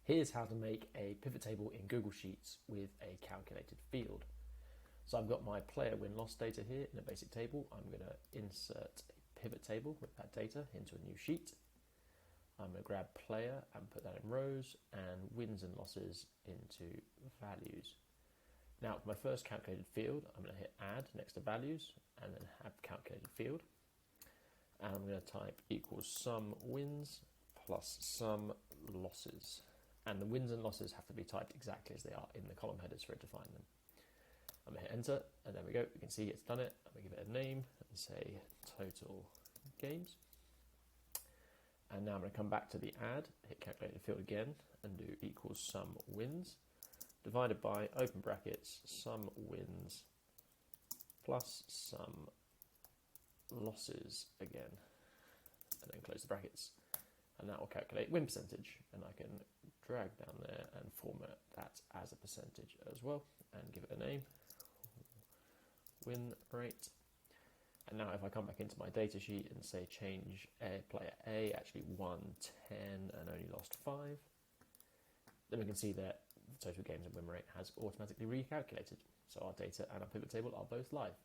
Here's how to make a pivot table in Google Sheets with a calculated field. So I've got my player win-loss data here in a basic table. I'm going to insert a pivot table with that data into a new sheet. I'm going to grab player and put that in rows and wins and losses into values. Now for my first calculated field, I'm going to hit add next to values and then have calculated field. And I'm going to type equals sum wins plus sum losses. And the wins and losses have to be typed exactly as they are in the column headers for it to find them. I'm going to hit enter, and there we go. You can see it's done it. I'm going to give it a name and say total games. And now I'm going to come back to the add, hit calculated field again, and do equals sum wins, divided by, open brackets, sum wins plus sum losses again, and then close the brackets. And that will calculate win percentage, and I can drag down there and format that as a percentage as well, and give it a name, win rate. And now if I come back into my data sheet and say change player A actually won 10 and only lost 5, then we can see that the total games and win rate has automatically recalculated. So our data and our pivot table are both live.